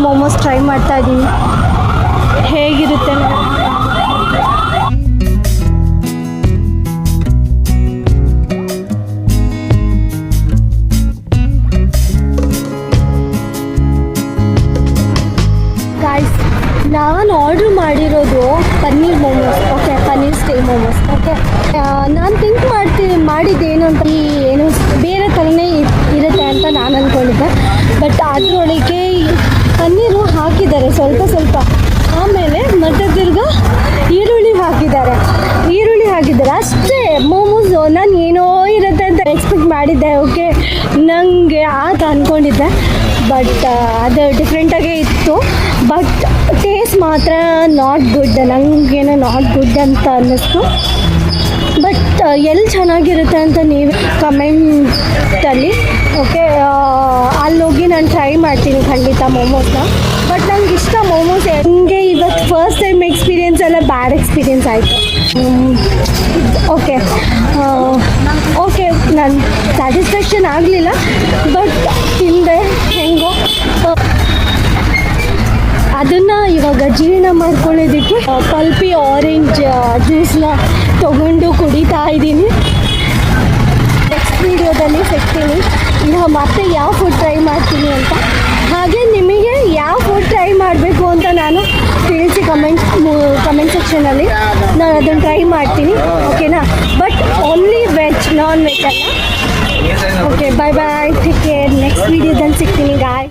Momos try ಮಾಡ್ತಾ ಇದ್ದೀನಿ, ಹೇಗಿರುತ್ತೆ ಗಾಯ್ಸ್. ನಾನು ಆರ್ಡ್ರ್ ಮಾಡಿರೋದು paneer momos, okay, paneer steam momos, okay. ನಾನು ಥಿಂಕ್ ಮಾಡಿದ್ದೇನು ಅಂತ ಏನು ಬೇರೆ ಥರನೇ ಇರುತ್ತೆ ಅಂತ ನಾನು ಅಂದ್ಕೊಂಡಿದ್ದೆ. ಬಟ್ ಅದರೊಳಗೆ ಪನ್ನೀರು ಹಾಕಿದ್ದಾರೆ ಸ್ವಲ್ಪ, ಆಮೇಲೆ ಮತ್ತೆ ತಿರ್ಗಾ ಈರುಳ್ಳಿ ಹಾಕಿದ್ದಾರೆ ಅಷ್ಟೇ. ಮೋಮೋಸ್ ನಾನು ಏನೋ ಇರುತ್ತೆ ಅಂತ ಎಕ್ಸ್ಪೆಕ್ಟ್ ಮಾಡಿದ್ದೆ, ಓಕೆ, ನನಗೆ ಆತ ಅಂದ್ಕೊಂಡಿದ್ದೆ. ಬಟ್ ಅದು ಡಿಫ್ರೆಂಟಾಗೇ ಇತ್ತು. ಬಟ್ ಟೇಸ್ಟ್ ಮಾತ್ರ ನಾಟ್ ಗುಡ್, ನನಗೇನೋ ನಾಟ್ ಗುಡ್ ಅಂತ ಅನ್ನಿಸ್ತು. ಬಟ್ ಎಲ್ಲಿ ಚೆನ್ನಾಗಿರುತ್ತೆ ಅಂತ ನೀವು ಕಮೆಂಟಲ್ಲಿ, ಓಕೆ, ಅಲ್ಲೋಗಿ ನಾನು ಟ್ರೈ ಮಾಡ್ತೀನಿ ಖಂಡಿತ ಮೋಮೋಸ್ನ. ಬಟ್ ನನಗೆ ಇಷ್ಟ ಮೋಮೋಸ್. ನನಗೆ ಇವತ್ತು ಫಸ್ಟ್ ಟೈಮ್ ಎಕ್ಸ್ಪೀರಿಯೆನ್ಸ್ ಎಲ್ಲ ಬ್ಯಾಡ್ ಎಕ್ಸ್ಪೀರಿಯೆನ್ಸ್ ಆಯಿತು. ಓಕೆ, ನಾನು ಸ್ಯಾಟಿಸ್ಫ್ಯಾಕ್ಷನ್ ಆಗಲಿಲ್ಲ. ಬಟ್ ತಿಂದೆ ಹೆಂಗೋ. ಅದನ್ನು ಇವಾಗ ಜೀರ್ಣ ಮಾಡ್ಕೊಳ್ಳೋದಕ್ಕೆ ಪಲ್ಪಿ ಆರೆಂಜ್ ಜ್ಯೂಸನ್ನ ತೊಗೊಂಡು ಕುಡಿತಾ ಇದ್ದೀನಿ. ನೆಕ್ಸ್ಟ್ ವೀಡಿಯೋದಲ್ಲಿ ಸಿಗ್ತೀನಿ, ಈಗ ಮತ್ತೆ ಯಾವ ಫುಡ್ ಟ್ರೈ ಮಾಡ್ತೀನಿ ಅಂತ. ಹಾಗೆ ನಿಮಗೆ ಯಾವ ಫುಡ್ ಟ್ರೈ ಮಾಡಬೇಕು ಅಂತ ನಾನು ತಿಳಿಸಿ ಕಮೆಂಟ್ ಸೆಕ್ಷನಲ್ಲಿ. ನಾನು ಅದನ್ನು ಟ್ರೈ ಮಾಡ್ತೀನಿ, ಓಕೆನಾ. But only veg, non veg ಅಲ್ಲ. ಓಕೆ, ಬಾಯ್, ಟೇಕ್ ಕೇರ್. ನೆಕ್ಸ್ಟ್ ವೀಡಿಯೋದಲ್ಲಿ ಸಿಗ್ತೀನಿ ಗಾಯ್.